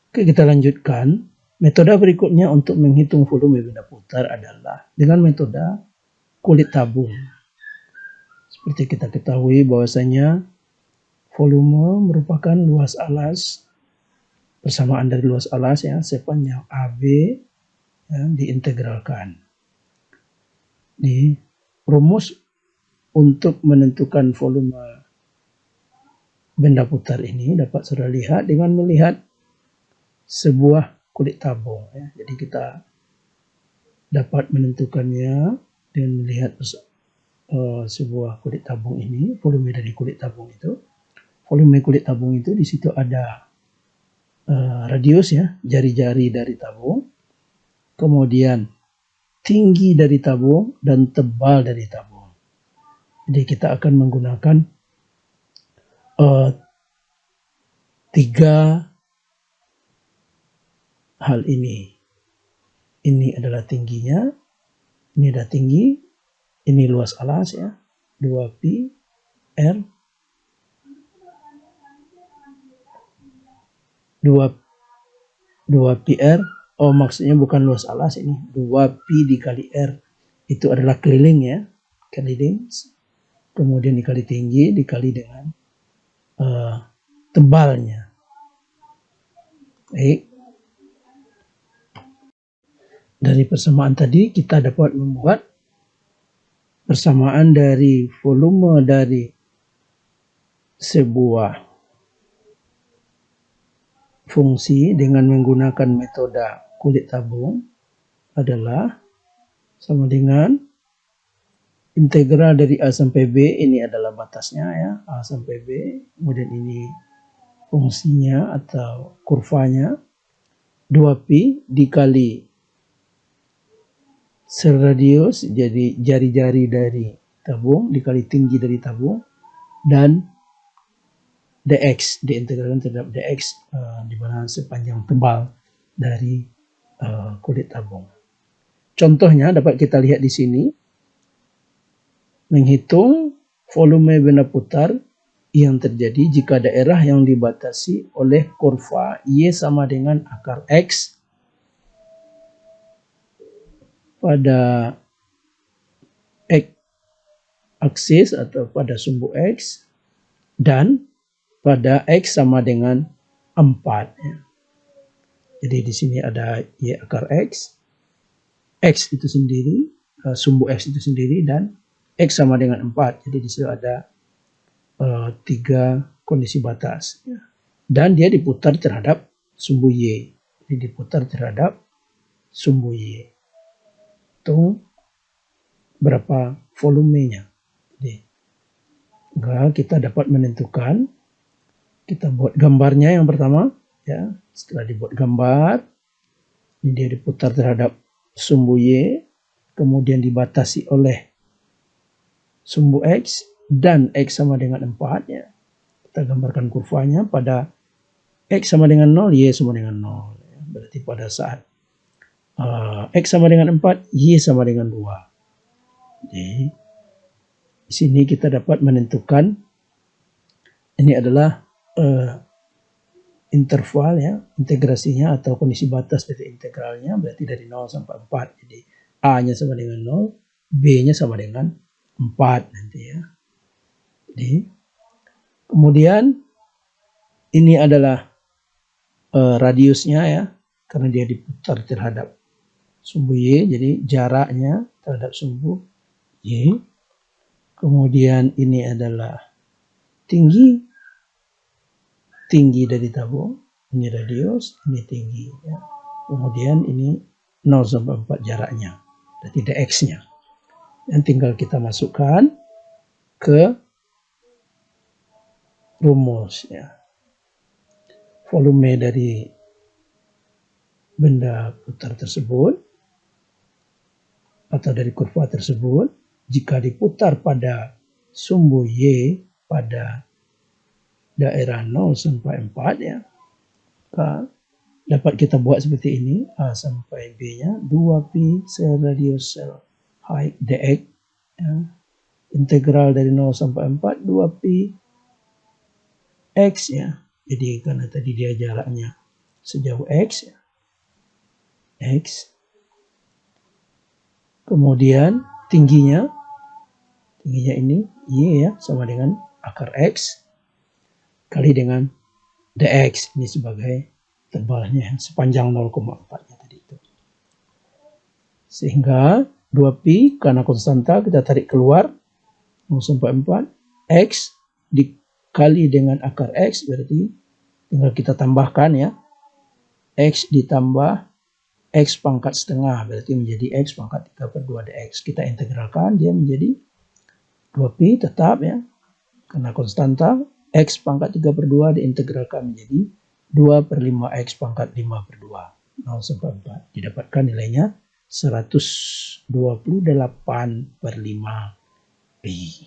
Oke, kita lanjutkan. Metode berikutnya untuk menghitung volume benda putar adalah dengan metode kulit tabung. Seperti kita ketahui bahwasanya volume merupakan luas alas, persamaan dari luas alas ya, sepanjang AB ya, diintegralkan. Di rumus untuk menentukan volume benda putar ini dapat saudara lihat dengan melihat sebuah kulit tabung ya. Jadi kita dapat menentukannya dengan melihat sebuah kulit tabung ini, volume dari kulit tabung itu. Volume kulit tabung itu di situ ada radius ya, jari-jari dari tabung, kemudian tinggi dari tabung dan tebal dari tabung. Jadi kita akan menggunakan tiga hal ini. Ini adalah tingginya, ini adalah tinggi, ini luas alas ya, 2pi R 2pi R. Oh, maksudnya bukan luas alas ini, 2pi dikali R itu adalah keliling ya, keliling. Kemudian dikali tinggi dikali dengan tebalnya. Baik. Dari persamaan tadi kita dapat membuat persamaan dari volume dari sebuah fungsi dengan menggunakan metode kulit tabung adalah sama dengan integral dari A sampai B, ini adalah batasnya ya, A sampai B, kemudian ini fungsinya atau kurvanya, 2pi dikali sel radius, jadi jari-jari dari tabung dikali tinggi dari tabung, dan dx diintegralkan terhadap dx di mana sepanjang tebal dari kulit tabung. Contohnya dapat kita lihat di sini, menghitung volume benda putar yang terjadi jika daerah yang dibatasi oleh kurva Y sama dengan akar X pada X aksis atau pada sumbu X dan pada X sama dengan 4 ya. Jadi di sini ada Y akar X, X itu sendiri, sumbu X itu sendiri, dan X sama dengan 4. Jadi di situ ada 3 kondisi batas ya. Dan dia diputar terhadap sumbu Y. Jadi diputar terhadap sumbu Y. Hitung berapa volumenya. Jadi kita dapat menentukan, kita buat gambarnya yang pertama ya. Setelah dibuat gambar, ini dia diputar terhadap sumbu Y, kemudian dibatasi oleh sumbu X dan X sama dengan 4 ya. Kita gambarkan kurvanya pada X sama dengan 0, Y sama dengan 0 ya. Berarti pada saat X sama dengan 4, Y sama dengan 2. Jadi di sini kita dapat menentukan ini adalah interval ya, integrasinya atau kondisi batas dari integralnya, berarti dari 0 sampai 4. Jadi A-nya sama dengan 0, B-nya sama dengan 4 nanti ya. Jadi kemudian ini adalah radiusnya ya, karena dia diputar terhadap sumbu Y, jadi jaraknya terhadap sumbu Y. Kemudian ini adalah tinggi dari tabung, ini radius, ini tinggi ya. Kemudian ini 0 sampai 4 jaraknya, berarti dx-nya. Dan tinggal kita masukkan ke rumus ya. Volume dari benda putar tersebut atau dari kurva tersebut jika diputar pada sumbu Y pada daerah 0 sampai 4 ya, maka dapat kita buat seperti ini. A sampai B-nya 2pi sel radius sel height dx ya. Integral dari 0 sampai 4 2pi X ya. Jadi karena tadi dia jaraknya sejauh X ya. X. Kemudian tingginya ini Y ya, sama dengan akar X kali dengan dx. Ini sebagai tebalnya sepanjang 0,4 tadi itu. Sehingga 2pi karena konstanta kita tarik keluar 0,4 X dikali dengan akar X, berarti tinggal kita tambahkan ya. X ditambah X pangkat setengah, berarti menjadi X pangkat 3/2 dx. Kita integralkan, dia menjadi 2pi tetap ya. Karena konstanta, X pangkat 3/2 diintegralkan menjadi 2/5 X pangkat 5/2. 0,4. Didapatkan nilainya 128/5 pi.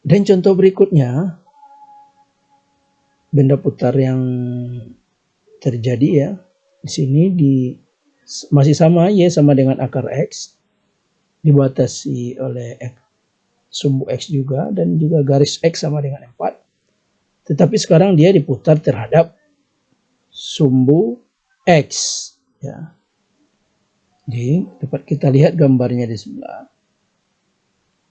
Dan contoh berikutnya, benda putar yang terjadi ya, di sini masih sama Y sama dengan akar X, dibatasi oleh sumbu X juga, dan juga garis X sama dengan 4. Tetapi sekarang dia diputar terhadap sumbu X ya. Jadi dapat kita lihat gambarnya di sebelah.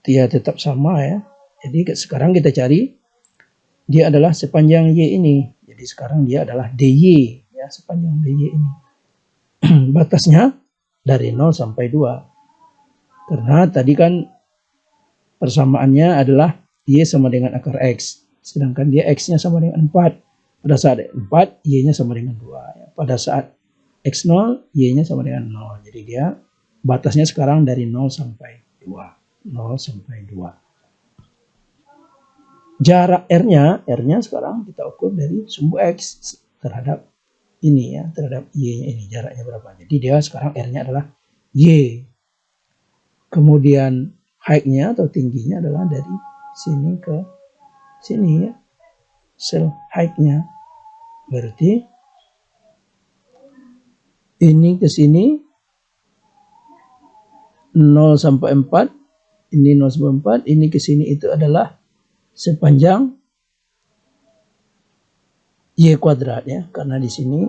Dia tetap sama ya. Jadi sekarang kita cari dia adalah sepanjang Y ini. Jadi sekarang dia adalah DY ya, sepanjang DY ini. Batasnya dari 0 sampai 2. Karena tadi kan persamaannya adalah Y sama dengan akar X. Sedangkan dia X-nya sama dengan 4. Pada saat 4, Y-nya sama dengan 2. Ya. Pada saat X0, Y-nya sama dengan 0. Jadi dia batasnya sekarang dari 0 sampai 2. 0 sampai 2. Jarak R-nya sekarang kita ukur dari sumbu X terhadap ini ya, terhadap Y-nya ini. Jaraknya berapa. Jadi dia sekarang R-nya adalah Y. Kemudian height-nya atau tingginya adalah dari sini ke sini ya. Sel height-nya. Berarti ini ke sini 0 sampai 4. Ini 0 sampai 4. Ini ke sini itu adalah sepanjang Y kuadrat ya. Karena di sini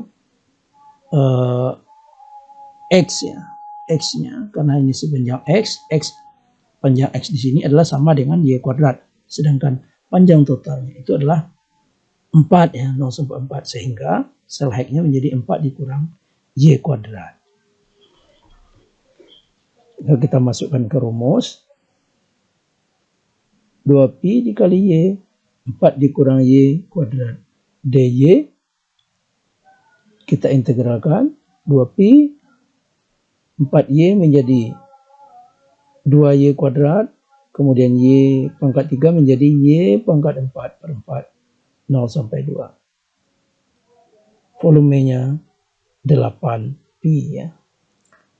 X ya. X-nya. Karena ini sepanjang X. Panjang X di sini adalah sama dengan Y kuadrat. Sedangkan panjang totalnya itu adalah 4 ya, 0 sampai 4. Sehingga sel height-nya menjadi 4 dikurang Y kuadrat. Lalu kita masukkan ke rumus. 2pi dikali Y, 4 dikurang Y kuadrat dy. Kita integralkan 2pi, 4Y menjadi 2Y kuadrat, kemudian Y pangkat 3 menjadi Y pangkat 4/4, 0 sampai 2. Volumenya 8pi ya.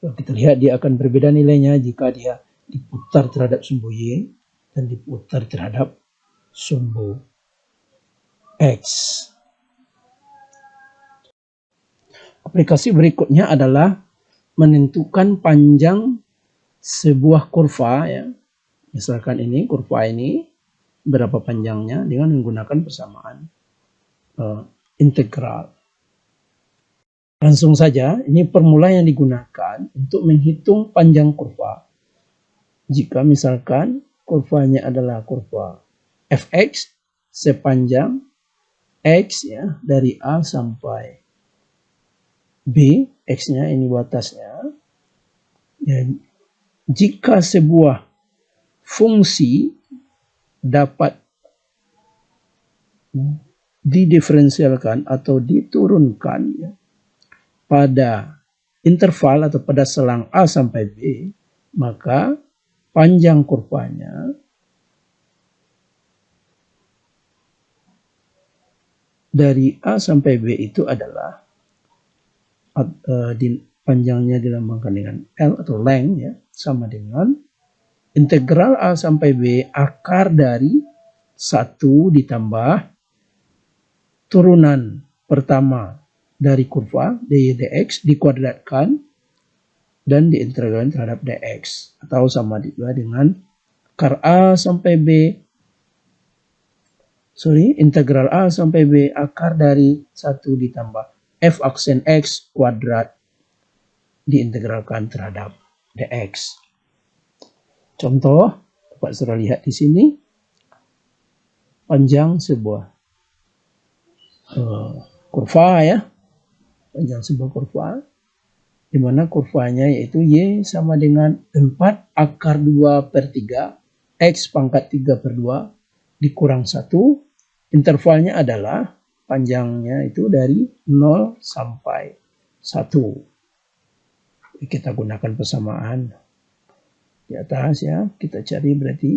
Kalau kita lihat dia akan berbeda nilainya jika dia diputar terhadap sumbu Y dan diputar terhadap sumbu X. Aplikasi berikutnya adalah menentukan panjang sebuah kurva ya. Misalkan ini kurva ini berapa panjangnya dengan menggunakan persamaan integral. Langsung saja, ini formula yang digunakan untuk menghitung panjang kurva. Jika misalkan kurvanya adalah kurva fx sepanjang x ya, dari A sampai B, x-nya ini batasnya. Ya, jika sebuah fungsi dapat didiferensialkan atau diturunkan ya, pada interval atau pada selang A sampai B, maka panjang kurvanya dari A sampai B itu adalah panjangnya dilambangkan dengan L atau length ya, sama dengan integral A sampai B akar dari 1 ditambah turunan pertama dari kurva dy dx dikuadratkan dan diintegralkan terhadap dx, atau sama juga dengan akar A sampai B integral A sampai B akar dari 1 ditambah f aksen X kuadrat diintegralkan terhadap dx. Contoh, dapat saudara lihat di sini, panjang sebuah kurva ya, panjang sebuah kurva, di mana kurvanya yaitu Y sama dengan 4 akar 2 per 3, X pangkat 3 per 2, dikurang 1, intervalnya adalah panjangnya itu dari 0 sampai 1. Kita gunakan persamaan di atas ya, kita cari berarti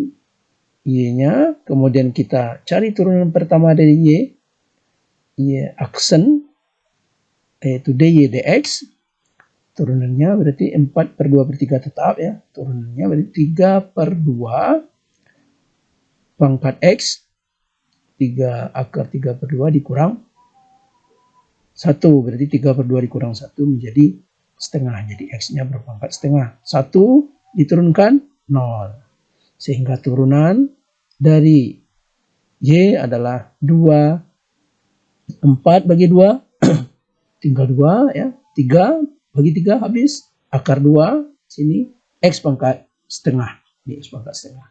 Y-nya, kemudian kita cari turunan pertama dari Y aksen, yaitu dy dx, turunannya berarti 4 per 2 per 3 tetap ya, turunannya berarti 3 per 2 pangkat X, 3 akar 3 per 2 dikurang 1, berarti 3 per 2 dikurang 1 menjadi setengah, jadi X-nya berpangkat setengah. 1 diturunkan 0. Sehingga turunan dari Y adalah 2, 4 bagi 2, tinggal 2 ya, 3 bagi 3 habis, akar 2, sini X pangkat setengah, ini X pangkat setengah.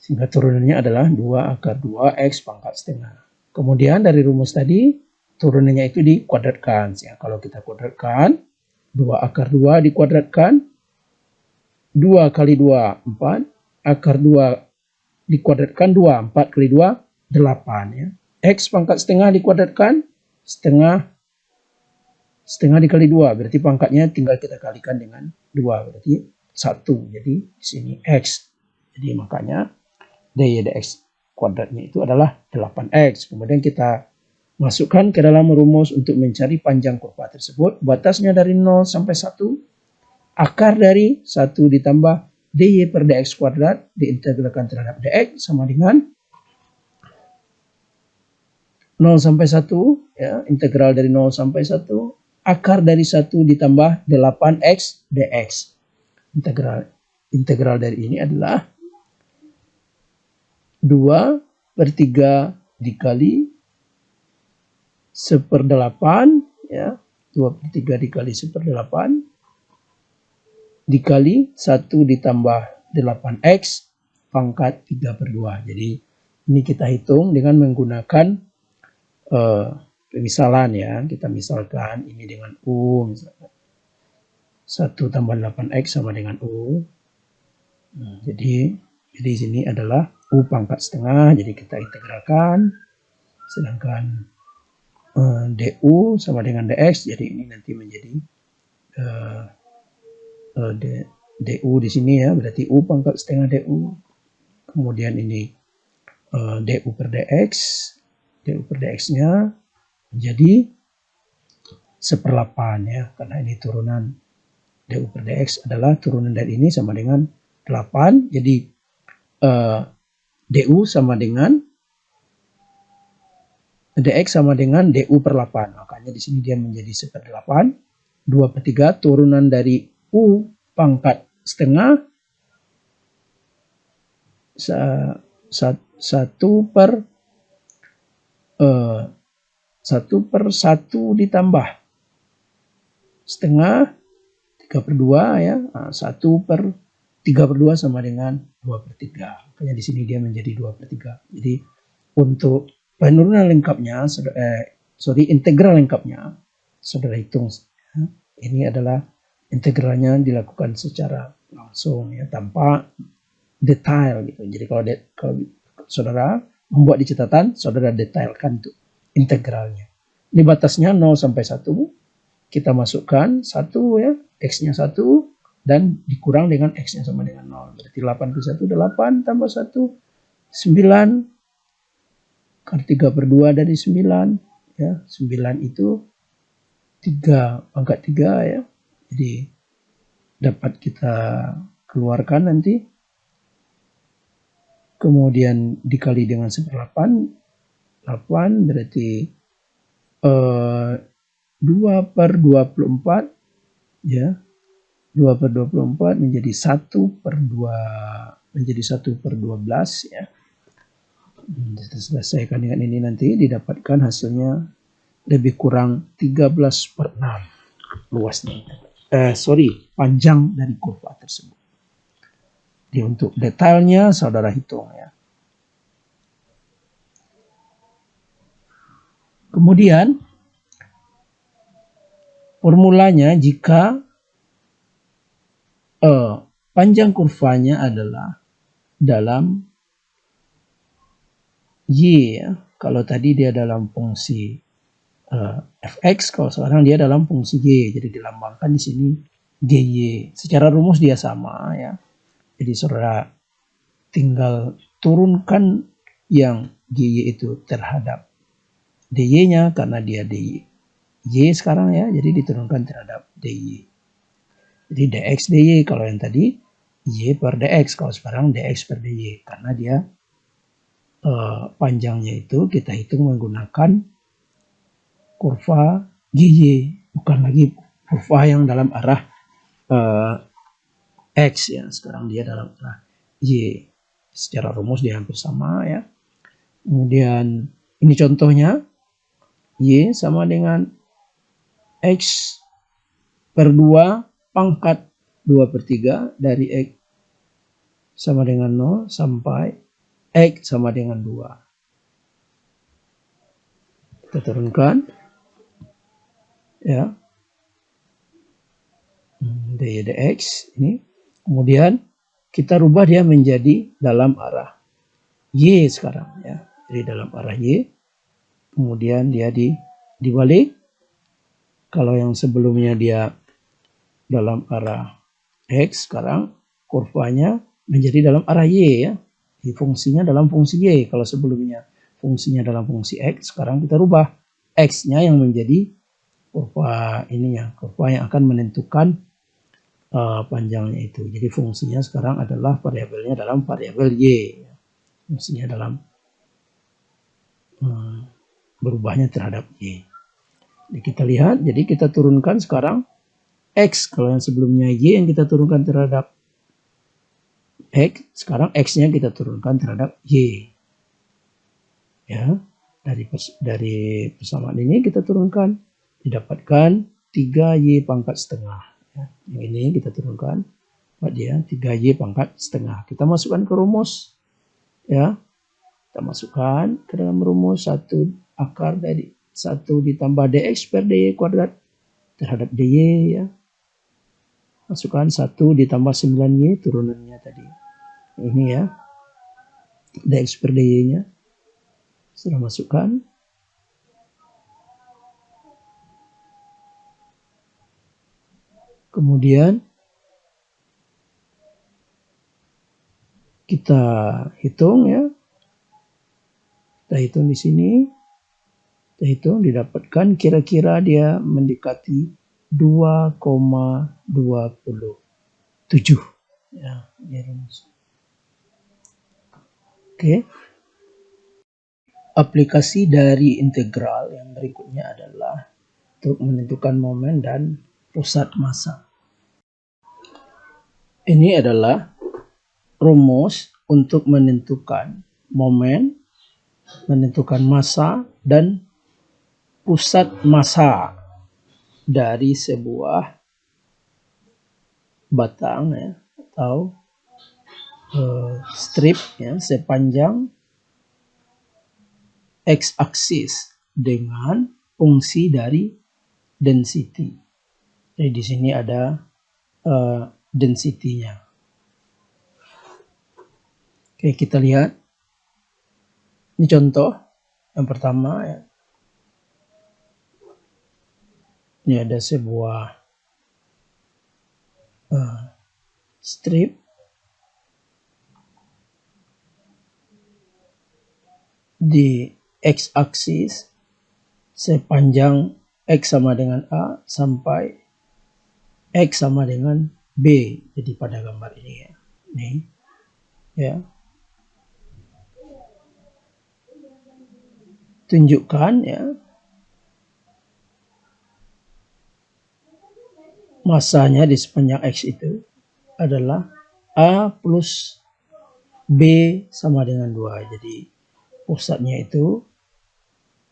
Sehingga turunannya adalah 2 akar 2 X pangkat setengah. Kemudian dari rumus tadi, turunannya itu dikuadratkan. Ya, kalau kita kuadratkan, 2 akar 2 dikuadratkan, 2 kali 2, 4, akar 2 dikuadratkan 2, 4 kali 2, 8. Ya. X pangkat setengah dikuadratkan, setengah dikali 2, berarti pangkatnya tinggal kita kalikan dengan 2, berarti 1. Jadi di sini X. Jadi makanya dy dx kuadratnya itu adalah 8X. Kemudian kita masukkan ke dalam rumus untuk mencari panjang kurva tersebut. Batasnya dari 0 sampai 1. Akar dari 1 ditambah dy per dx kuadrat diintegralkan terhadap dx sama dengan 0 sampai 1. Ya, integral dari 0 sampai 1. Akar dari 1 ditambah 8x dx. Integral dari ini adalah 2 per 3 dikali 1/8 ya, 2 per 3 dikali 1/8 dikali 1 ditambah 8x pangkat 3 per 2. Jadi ini kita hitung dengan menggunakan pemisalan ya. Kita misalkan ini dengan U, misalkan 1 tambah 8x sama dengan U. Nah, jadi di sini adalah U pangkat setengah, jadi kita integralkan, sedangkan du sama dengan dx, jadi ini nanti menjadi du di sini ya, berarti U pangkat setengah du, kemudian ini du per dx-nya menjadi 1/8 ya, karena ini turunan du per dx adalah turunan dari ini sama dengan 8, jadi du sama dengan dx sama dengan du per 8. Makanya di sini dia menjadi 1/8. 2 per 3 turunan dari U pangkat setengah 1 per 1 ditambah setengah 3 per 2 ya. 1 per 3 per 2 sama dengan 2 per 3. Makanya di sini dia menjadi 2 per 3. Jadi untuk penurunan lengkapnya, integral lengkapnya, saudara hitung. Ini adalah integralnya dilakukan secara langsung ya, tanpa detail gitu. Jadi kalau saudara membuat di catatan, saudara detailkan untuk integralnya. Ini batasnya 0 sampai 1. Kita masukkan 1 ya, x-nya 1 dan dikurang dengan x-nya sama dengan 0. Berarti 8 ke 1 8 tambah 1 9. Akar 3 per 2 dari 9 ya, 9 itu 3 pangkat 3 ya, jadi dapat kita keluarkan nanti, kemudian dikali dengan 1/8, 8 berarti 2 per 24 ya, 2 per 24 menjadi 1 per 2 menjadi 1 per 12 ya. Kita selesaikan dengan ini nanti didapatkan hasilnya lebih kurang 13/6 luasnya. Panjang dari kurva tersebut. Jadi untuk detailnya saudara hitung ya. Kemudian formulanya jika panjang kurvanya adalah dalam Y ya. Kalau tadi dia dalam fungsi fx, kalau sekarang dia dalam fungsi y, jadi dilambangkan di sini gy. Secara rumus dia sama ya. Jadi saudara tinggal turunkan yang gy itu terhadap dy-nya karena dia dy sekarang ya, jadi diturunkan terhadap dy. Jadi dx dy, kalau yang tadi y per dx, kalau sekarang dx per dy karena dia panjangnya itu kita hitung menggunakan kurva gy, bukan lagi kurva yang dalam arah x ya. Sekarang dia dalam arah y. Secara rumus dia hampir sama ya. Kemudian ini contohnya, y sama dengan x per 2 pangkat 2/3 dari x sama dengan 0 sampai x sama dengan 2. Kita turunkan ya, dy dx ini. Kemudian kita rubah dia menjadi dalam arah y sekarang ya. Jadi dalam arah y. Kemudian dia dibalik. Kalau yang sebelumnya dia dalam arah x, sekarang kurvanya menjadi dalam arah y ya. Jadi fungsinya dalam fungsi y. Kalau sebelumnya fungsinya dalam fungsi x, sekarang kita rubah x-nya yang menjadi kurva ininya, kurva yang akan menentukan panjangnya itu. Jadi fungsinya sekarang adalah variabelnya dalam variabel y. Fungsinya dalam berubahnya terhadap y. Jadi kita lihat, jadi kita turunkan sekarang x. Kalau yang sebelumnya y yang kita turunkan terhadap x, sekarang x-nya kita turunkan terhadap y. Ya, dari persamaan ini kita turunkan, didapatkan 3y pangkat setengah. Ya, yang ini kita turunkan buat dia 3y pangkat setengah. Kita masukkan ke rumus. Ya, kita masukkan ke dalam rumus 1 akar dari 1 ditambah dx per dy kuadrat terhadap dy ya. Masukkan 1 ditambah 9y turunannya tadi. Ini ya, dx per dy-nya. Setelah masukkan, kemudian kita hitung ya. Kita hitung di sini. Kita hitung, didapatkan kira-kira dia mendekati 2,27 ya, ini rumus. Oke. Aplikasi dari integral yang berikutnya adalah untuk menentukan momen dan pusat massa. Ini adalah rumus untuk menentukan momen, menentukan massa dan pusat massa dari sebuah batang ya, atau strip ya, sepanjang x-aksis dengan fungsi dari density. Jadi di sini ada density-nya. Oke, kita lihat. Ini contoh yang pertama ya. Ini ada sebuah strip di x-aksis sepanjang x sama dengan A sampai x sama dengan B. Jadi pada gambar ini ya. Nih. Ya. Tunjukkan ya. Masanya di sepanjang x itu adalah A plus B sama dengan 2. Jadi pusatnya itu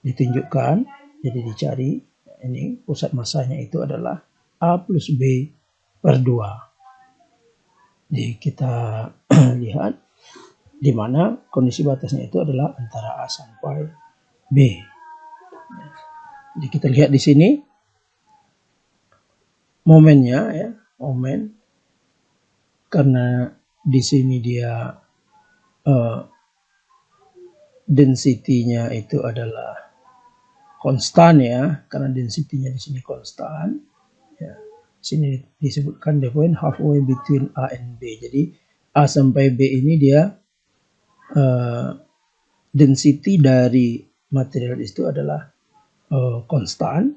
ditunjukkan, jadi dicari. Ini pusat masanya itu adalah A plus B per 2. Jadi kita lihat di mana kondisi batasnya itu adalah antara A sampai B. Jadi kita lihat di sini momennya ya, momen, karena di sini dia density-nya itu adalah konstan ya, karena density-nya di sini konstan ya. Sini disebutkan the point halfway between A and B. Jadi A sampai B ini dia density dari material itu adalah konstan,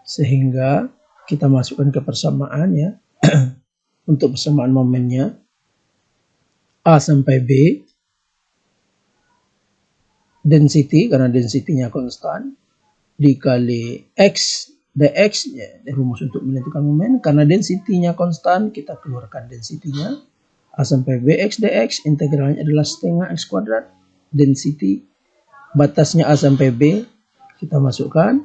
sehingga kita masukkan ke persamaan ya. Untuk persamaan momennya A sampai B, density, karena density-nya konstan, dikali X dx ya, rumus untuk menentukan momen. Karena density-nya konstan, kita keluarkan density-nya A sampai B X dx, integralnya adalah setengah X kuadrat. Density batasnya A sampai B, kita masukkan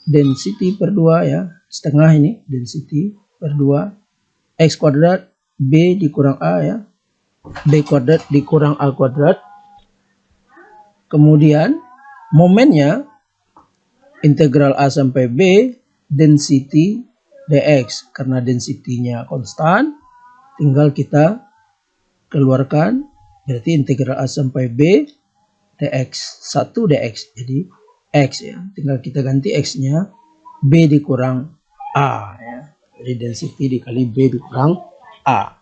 density per 2 ya, setengah ini density per 2 X kuadrat B dikurang A ya, B kuadrat dikurang A kuadrat. Kemudian momennya integral A sampai B density dx, karena density-nya konstan, tinggal kita keluarkan, berarti integral A sampai B dx 1 dx, jadi x ya, tinggal kita ganti x-nya B dikurang A ya, jadi density dikali B dikurang A.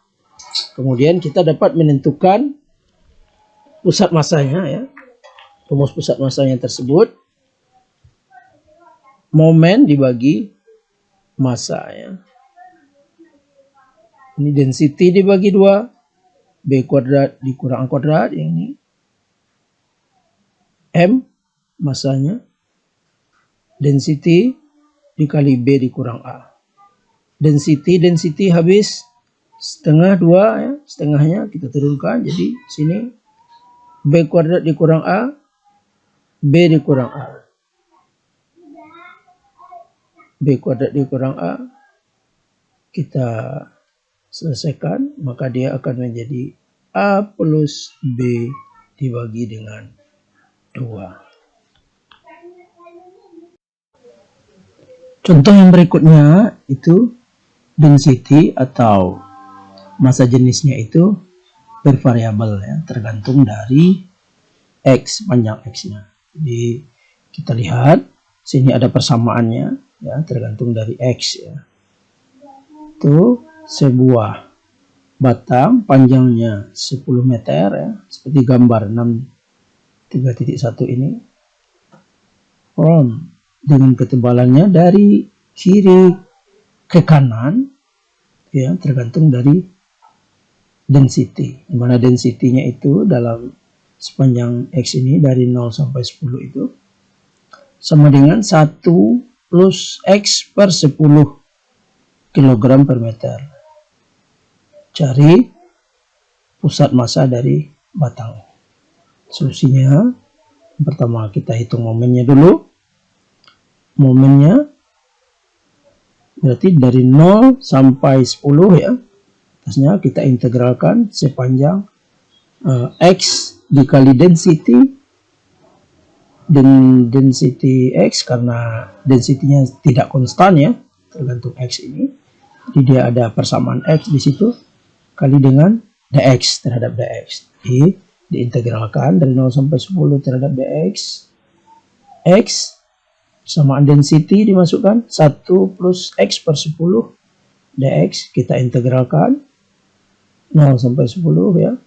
Kemudian kita dapat menentukan pusat masanya ya. Rumus pusat masanya tersebut momen dibagi massa ya. Ini density dibagi 2, B kuadrat dikurang A kuadrat, yang ini M massanya, density dikali B dikurang A. Density habis setengah 2 ya, setengahnya kita turunkan, jadi sini B kuadrat dikurang A, B dikurang A. B kuadrat dikurang A kita selesaikan, maka dia akan menjadi A plus B dibagi dengan 2. Contoh yang berikutnya itu density atau massa jenisnya itu bervariabel ya, tergantung dari X, panjang X-nya. Jadi kita lihat sini ada persamaannya ya, tergantung dari X ya. Itu sebuah batang panjangnya 10 meter ya, seperti gambar 6.3.1 ini. Dengan ketebalannya dari kiri ke kanan ya, tergantung dari density, di mana density-nya itu dalam sepanjang X ini dari 0 sampai 10 itu sama dengan 1 plus X per 10 kg per meter. Cari pusat massa dari batang. Solusinya, pertama kita hitung momennya dulu. Momennya berarti dari 0 sampai 10 ya. Atasnya kita integralkan sepanjang X dikali density, dan density X karena density-nya tidak konstan ya, tergantung X ini. Jadi dia ada persamaan X di situ kali dengan dx terhadap dx. Jadi diintegralkan dari 0 sampai 10 terhadap dx. X persamaan density dimasukkan 1 plus X per 10 dx, kita integralkan 0 sampai 10 ya.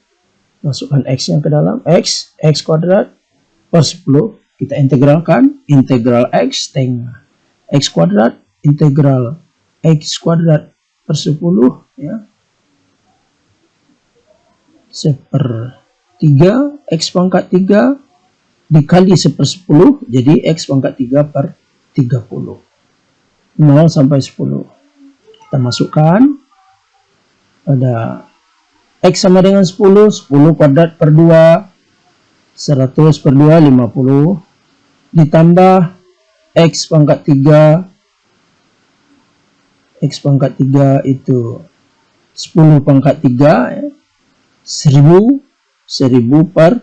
Masukkan X yang ke dalam, X kuadrat per 10, kita integralkan, integral X setengah X kuadrat, integral X kuadrat per 10 ya, sepertiga X pangkat 3 dikali 1/10, jadi X pangkat 3 per 30. 0 sampai 10. Kita masukkan, ada X sama dengan 10 kuadrat per 2 100 per 2, 50. Ditambah X pangkat 3. X pangkat 3 itu 10 pangkat 3, ya. 1000 per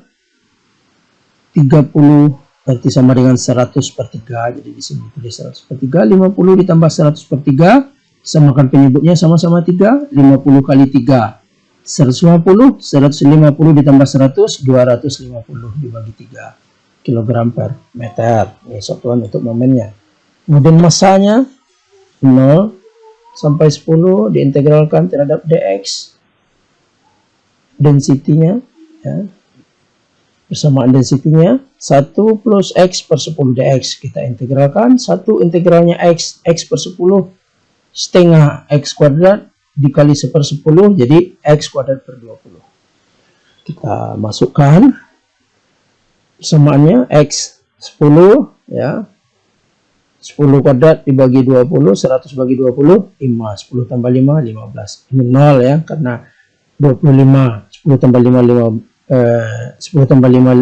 30, berarti sama dengan 100 per 3. Jadi di sini tulis 100 per 3. 50 ditambah 100 per 3. Samakan penyebutnya sama-sama 3. 50 kali 3. 150. 150 ditambah 100. 250 dibagi 3. Kilogram per meter. Ini satuan untuk momennya. Kemudian masanya 0 sampai 10 diintegralkan terhadap dx. Densitinya, ya. Persamaan densitinya 1 plus X per 10 dx. Kita integralkan. 1 integralnya X. X per 10 setengah X kuadrat dikali 1/10. Jadi X kuadrat per 20. Kita masukkan persamaannya X 10, ya. 10 kuadrat dibagi 20. 100 bagi 20. 5. 10 tambah 5, 15. Ini 0, ya. Karena 25. 10 tambah 5, 10 tambah 5,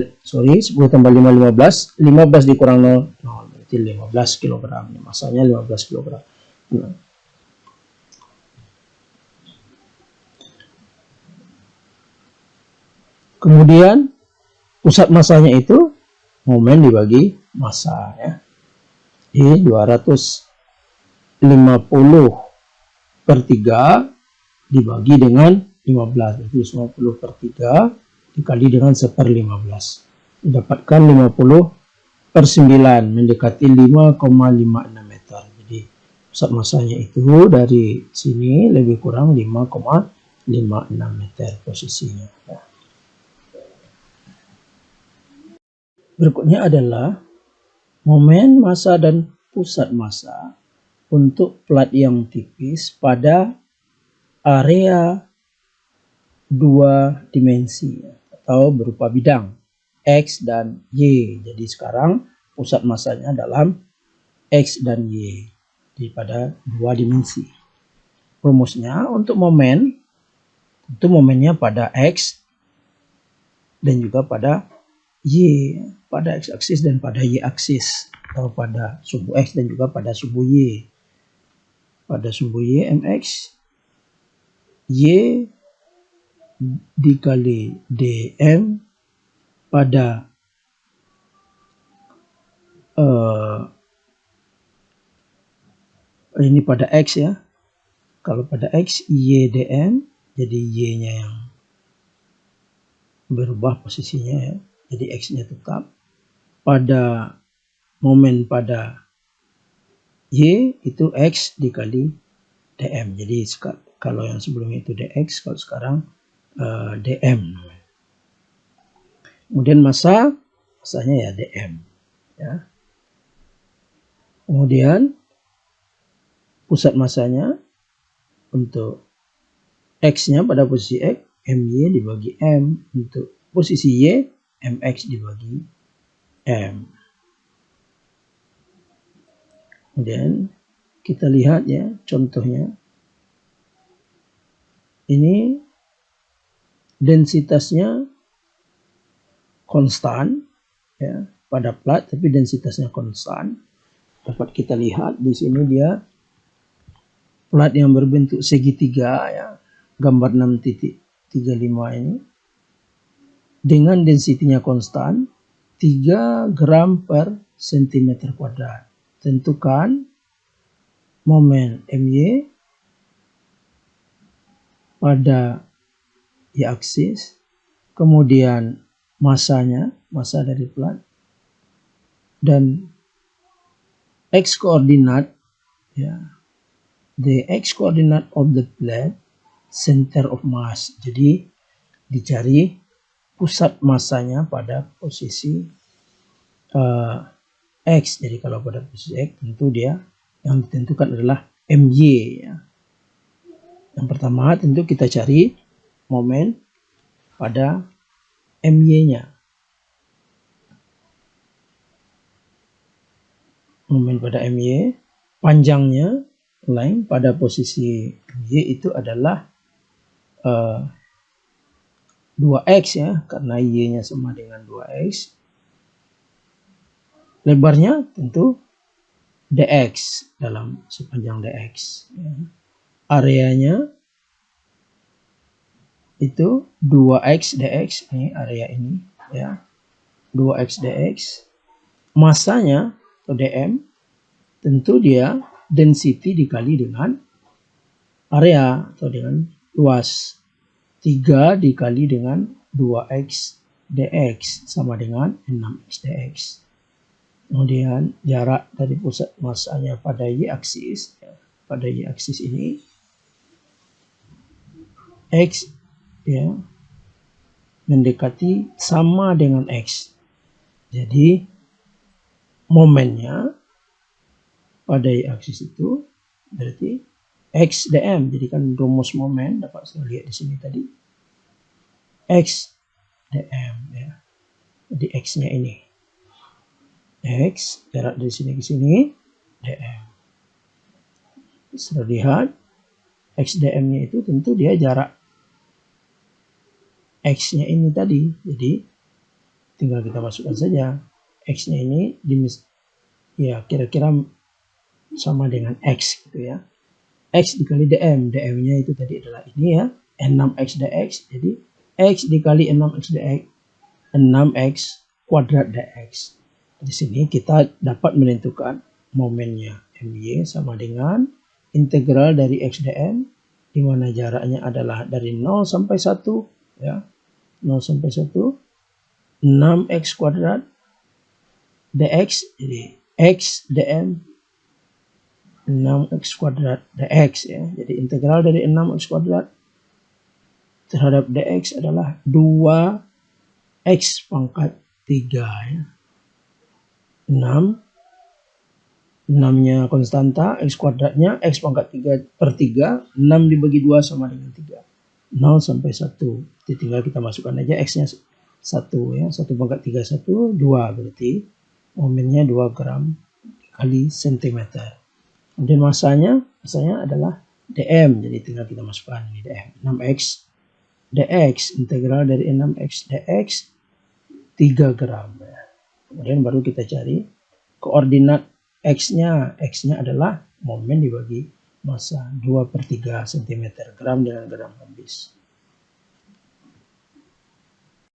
15. 15 dikurang 0, berarti 15 kg. Masanya 15 kg. Nah. Kemudian pusat masanya itu momen dibagi massa, ya. Di 250 per 3 dibagi dengan 15. Jadi 50 per 3 dikali dengan 1/15. Didapatkan 50 per 9, mendekati 5,56 meter. Jadi pusat masanya itu dari sini lebih kurang 5,56 meter posisinya. Ya. Berikutnya adalah momen massa dan pusat massa untuk plat yang tipis pada area 2 dimensi atau berupa bidang X dan Y. Jadi sekarang pusat massanya dalam X dan Y pada 2 dimensi. Rumusnya untuk momen, itu momennya pada X dan juga pada Y, pada X aksis dan pada Y aksis, atau pada sumbu X dan juga pada sumbu Y. Pada sumbu Y mx, Y dikali dm pada ini pada X, ya. Kalau pada X Y dm, jadi Y-nya yang berubah posisinya, ya. Jadi X-nya tetap. Pada momen pada Y itu X dikali dm. Jadi kalau yang sebelumnya itu dx, kalau sekarang dm. Kemudian masanya ya dm, ya. Kemudian pusat masanya untuk X-nya pada posisi X, my dibagi m. Untuk posisi Y, mx dibagi m. Kemudian kita lihat, ya, contohnya. Ini densitasnya konstan, ya, pada plat, tapi densitasnya konstan. Dapat kita lihat di sini dia plat yang berbentuk segitiga, ya, gambar 6.35 ini, dengan densitinya konstan 3 gram per cm kuadrat. Tentukan momen my pada y-aksis, kemudian massanya, massa dari plat, dan x koordinat, ya, the x coordinate of the plate, center of mass. Jadi dicari pusat massanya pada posisi X. Jadi kalau pada posisi X, tentu dia yang ditentukan adalah MY, ya. Yang pertama tentu kita cari momen pada MY-nya. Momen pada MY, panjangnya lain pada posisi Y itu adalah 2x ya, karena y-nya sama dengan 2x. Lebarnya tentu dx dalam sepanjang dx. Ya. Areanya itu 2x dx, ini area ini ya, 2x dx. Masanya atau dm tentu dia density dikali dengan area atau dengan luas. 3 dikali dengan 2x dx sama dengan 6x dx. Kemudian jarak dari pusat masanya pada y-aksis, ya, pada y-aksis ini x ya mendekati sama dengan x. Jadi momennya pada y-aksis itu berarti x dm. Jadi kan rumus momen dapat saya lihat di sini tadi x dm ya. Jadi x-nya ini x, jarak dari sini ke sini dm. Sudah lihat x dm-nya itu tentu dia jarak x-nya ini tadi. Jadi tinggal kita masukkan saja x-nya ini ya kira-kira sama dengan x gitu ya. X dikali dm, dm-nya itu tadi adalah ini ya, 6x dx. Jadi x dikali 6x dx, 6x kuadrat dx. Di sini kita dapat menentukan momennya my sama dengan integral dari x dm, di mana jaraknya adalah dari 0 sampai 1 ya. 0 sampai 1, 6x kuadrat dx, jadi x dm 6x kuadrat dx ya. Jadi integral dari 6x kuadrat terhadap dx adalah 2x pangkat 3 ya. 6, 6-nya konstanta, x kuadratnya x pangkat 3 per 3, 6 dibagi 2 sama dengan 3. 0 sampai 1. Jadi tinggal kita masukkan aja x-nya 1 ya. 1 pangkat 3, 1, 2 berarti momennya 2 gram kali sentimeter. Kemudian masanya adalah dm. Jadi tinggal kita masukkan ini dm. 6x dx, integral dari 6x dx 3 gram. Kemudian baru kita cari koordinat x-nya. X-nya adalah momen dibagi massa 2/3 cm, gram dengan gram habis.